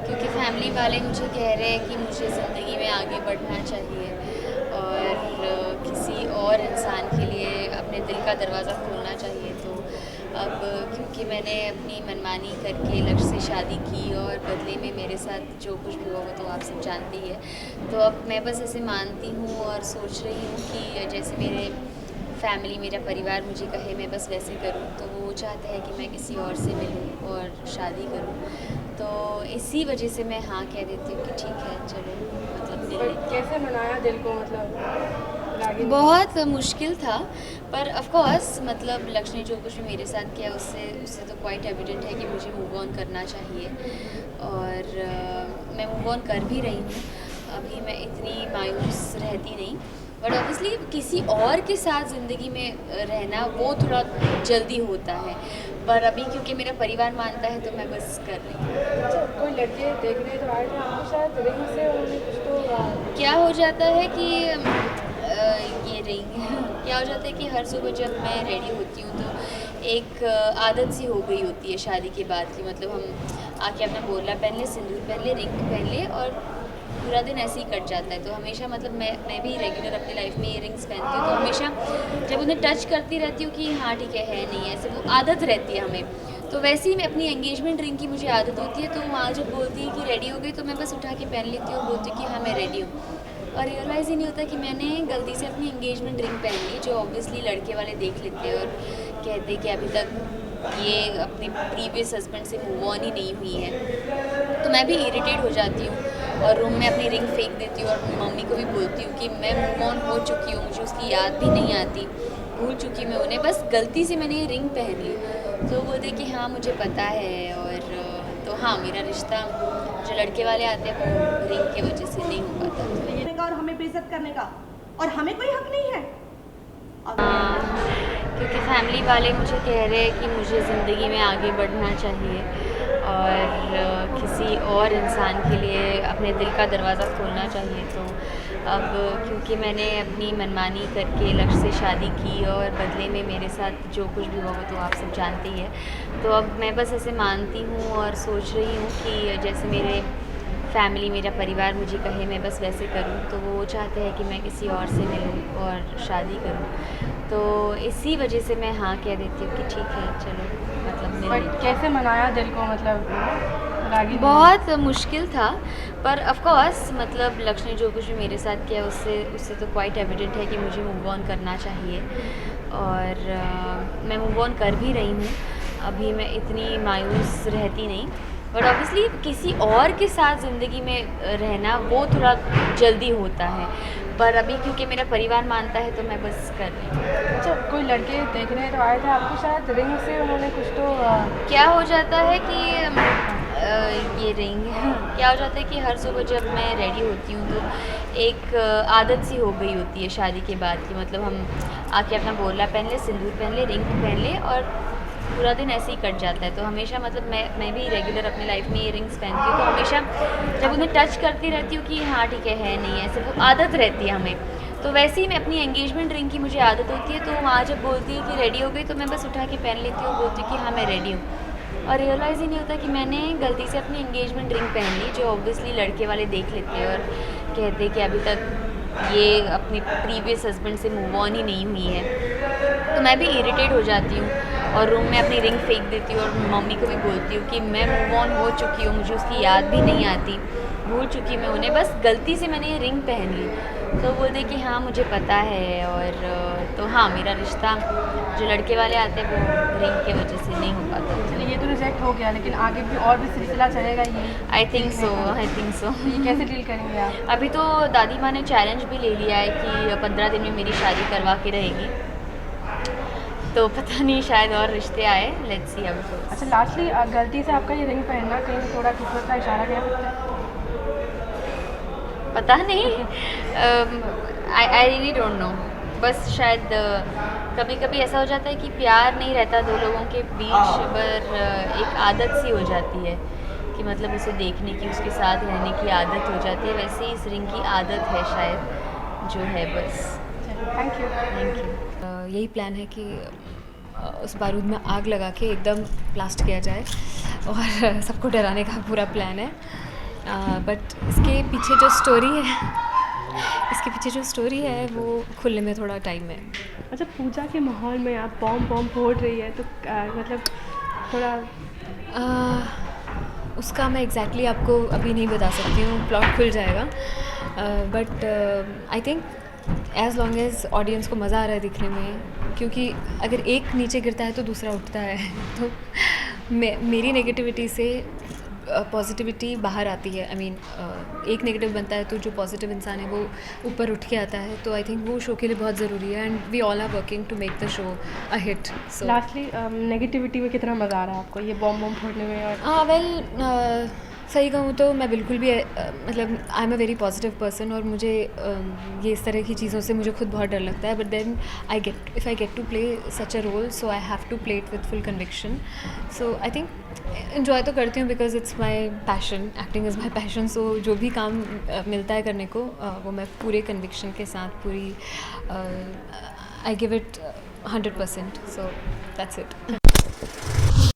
क्योंकि फैमिली वाले मुझे कह रहे हैं कि मुझे ज़िंदगी में आगे बढ़ना चाहिए और किसी और इंसान के लिए अपने दिल का दरवाज़ा खोलना चाहिए। तो अब क्योंकि मैंने अपनी मनमानी करके लक्ष्य से शादी की और बदले में मेरे साथ जो कुछ भी हुआ वो तो आप सब जानते ही है। तो अब मैं बस ऐसे मानती हूँ और सोच रही हूँ कि जैसे मेरे फैमिली मेरा परिवार मुझे कहे मैं बस वैसे करूँ। तो वो चाहते हैं कि मैं किसी और से मिलूँ और शादी करूँ। तो इसी वजह से मैं हाँ कह देती हूँ कि ठीक है चलो मतलब मिल लेते हैं। कैसे मनाया दिल को, मतलब रागिनी? बहुत मुश्किल था पर ऑफ कोर्स मतलब लक्ष्य ने जो कुछ भी मेरे साथ किया उससे उससे तो क्वाइट एविडेंट है कि मुझे मूव ऑन करना चाहिए और मैं मूव ऑन कर भी रही हूँ। अभी मैं इतनी मायूस रहती नहीं बट ऑब्वियसली किसी और के साथ ज़िंदगी में रहना वो थोड़ा जल्दी होता है पर अभी क्योंकि मेरा परिवार मानता है तो मैं बस कर रही हूँ। अच्छा, कोई लड़के देखने तो आए थे आपको शायद रिंग से, उन्होंने कुछ तो क्या हो जाता है कि ये रिंग क्या हो जाता है कि हर सुबह जब मैं रेडी होती हूँ तो एक आदत सी हो गई होती है शादी के बाद की। मतलब हम आके अपना बोला पहन ले, सिंदूर पहन ले, रिंग पहन ले और पूरा दिन ऐसे ही कट जाता है। तो हमेशा मतलब मैं भी रेगुलर अपनी लाइफ में इयरिंग्स पहनती हूँ तो हमेशा जब उन्हें टच करती रहती हूँ कि हाँ ठीक है नहीं ऐसे वो आदत रहती है हमें। तो वैसे ही मैं अपनी एंगेजमेंट रिंग की मुझे आदत होती है तो वहाँ जब बोलती है कि रेडी हो गई तो मैं बस उठा के पहन लेती हूँ और बोलती हूँ कि हाँ मैं रेडी हूँ और रियलाइज़ ही नहीं होता कि मैंने गलती से अपनी एंगेजमेंट रिंग पहन ली जो ऑब्वियसली लड़के वाले देख लेते हैं और कहते हैं कि अभी तक ये अपने प्रीवियस हस्बैंड से मूव ऑन ही नहीं हुई है। तो मैं भी इरिटेट हो जाती हूँ और रूम में अपनी रिंग फेंक देती हूँ और मम्मी को भी बोलती हूँ कि मैं मूव ऑन हो चुकी हूँ, मुझे उसकी याद भी नहीं आती, भूल चुकी मैं उन्हें, बस गलती से मैंने ये रिंग पहन ली। तो वो बोलते कि हाँ मुझे पता है और तो हाँ मेरा रिश्ता जो लड़के वाले आते हैं वो रिंग की वजह से नहीं हो पाता। लेने का और हमें बेइज्जत करने का, और हमें कोई हक नहीं है। क्योंकि फैमिली वाले मुझे कह रहे हैं कि मुझे ज़िंदगी में आगे बढ़ना चाहिए और किसी और इंसान के लिए अपने दिल का दरवाज़ा खोलना चाहिए। तो अब क्योंकि मैंने अपनी मनमानी करके लक्ष्य से शादी की और बदले में मेरे साथ जो कुछ भी हुआ वो तो आप सब जानते ही है। तो अब मैं बस ऐसे मानती हूँ और सोच रही हूँ कि जैसे मेरे फैमिली मेरा परिवार मुझे कहे मैं बस वैसे करूँ। तो वो चाहते हैं कि मैं किसी और से मिलूँ और शादी करूँ। तो इसी वजह से मैं हाँ कह देती हूँ कि ठीक है चलो मतलब मिल लेते हैं। कैसे मनाया दिल को, मतलब रागिनी? बहुत मुश्किल था पर ऑफ कोर्स मतलब लक्ष्य ने जो कुछ भी मेरे साथ किया उससे उससे तो क्वाइट एविडेंट है कि मुझे मूव ऑन करना चाहिए और मैं मूव ऑन कर भी रही हूँ। अभी मैं इतनी मायूस रहती नहीं बट ऑब्वियसली किसी और के साथ ज़िंदगी में रहना वो थोड़ा जल्दी होता है पर अभी क्योंकि मेरा परिवार मानता है तो मैं बस कर रही हूँ। अच्छा, कोई लड़के देखने तो आए थे आपको शायद रिंग से, उन्होंने कुछ तो क्या हो जाता है कि ये रिंग क्या हो जाता है कि हर सुबह जब मैं रेडी होती हूँ तो एक आदत सी हो गई होती है शादी के बाद की। मतलब हम आके अपना बोला पहन ले, सिंदूर पहन ले, रिंग पहन ले और पूरा दिन ऐसे ही कट जाता है। तो हमेशा मतलब मैं भी रेगुलर अपनी लाइफ में इयरिंग्स पहनती हूँ तो हमेशा जब उन्हें टच करती रहती हूँ कि हाँ ठीक है नहीं ऐसे वो आदत रहती है हमें। तो वैसे ही मैं अपनी एंगेजमेंट रिंग की मुझे आदत होती है तो वहाँ जब बोलती है कि रेडी हो गई तो मैं बस उठा के पहन लेती हूँ और बोलती हूँ कि हाँ मैं रेडी हूँ और रियलाइज़ ही नहीं होता कि मैंने गलती से अपनी एंगेजमेंट रिंग पहन ली जो ऑब्वियसली लड़के वाले देख लेते हैं और कहते हैं कि अभी तक ये अपने प्रीवियस हस्बैंड से मूव ऑन ही नहीं हुई है। तो मैं भी इरिटेट हो जाती हूँ और रूम में अपनी रिंग फेंक देती हूँ और मम्मी को भी बोलती हूँ कि मैं मूव ऑन हो चुकी हूँ, मुझे उसकी याद भी नहीं आती, भूल चुकी मैं उन्हें, बस गलती से मैंने ये रिंग पहन ली। तो बोलते कि हाँ मुझे पता है, और तो हाँ मेरा रिश्ता जो लड़के वाले आते हैं वो रिंग की वजह से नहीं हो पाता। चलिए ये तो रिजेक्ट हो गया, लेकिन आगे भी और भी सिलसिला चलेगा ये? I think so, I think so. तो ये कैसे डील करेंगे आप? अभी तो दादी माँ ने चैलेंज भी ले लिया है कि 15 दिन में मेरी शादी करवा के रहेगी, तो पता नहीं शायद और रिश्ते आए, let's see how it goes. अच्छा, लास्टली गलती से आपका ये रिंग पहनना कहीं थोड़ा किस्मत का इशारा कह सकते हैं? पता नहीं, आई रियली डोंट नो। बस शायद कभी कभी ऐसा हो जाता है कि प्यार नहीं रहता दो लोगों के बीच, पर एक आदत सी हो जाती है कि मतलब उसे देखने की, उसके साथ रहने की आदत हो जाती है। वैसे ही इस रिंग की आदत है शायद जो है, बस। Thank you. Thank you. यही प्लान है कि उस बारूद में आग लगा के एकदम ब्लास्ट किया जाए, और सबको डराने का पूरा प्लान है। बट इसके पीछे जो स्टोरी है वो खुलने में थोड़ा टाइम है। अच्छा, पूजा के माहौल में आप बॉम्ब फोड़ रही है, तो मतलब थोड़ा उसका मैं एग्जैक्टली आपको अभी नहीं बता सकती हूँ, प्लॉट खुल जाएगा। But I think as long as audience को मज़ा आ रहा है दिखने में, क्योंकि अगर एक नीचे गिरता है तो दूसरा उठता है, तो मेरी नेगेटिविटी से पॉजिटिविटी बाहर आती है। आई मीन एक नेगेटिव बनता है तो जो पॉजिटिव इंसान है वो ऊपर उठ के आता है, तो आई थिंक वो शो के लिए बहुत ज़रूरी है, and we all are working to make the show a hit. So lastly negativity में कितना मज़ा आ रहा है आपको ये बॉम्ब फोड़ने में? और हाँ, वेल सही कहूँ तो मैं बिल्कुल भी मतलब I am a very positive person, और मुझे ये इस तरह की चीज़ों से मुझे खुद बहुत डर लगता है। But then if I get to play such a role, so I have to play it with full conviction. So I think enjoy तो करती हूँ because it's my passion, acting is my passion. So जो भी काम मिलता है करने को वो मैं पूरे कन्विक्शन के साथ, पूरी I give it 100%. So that's it.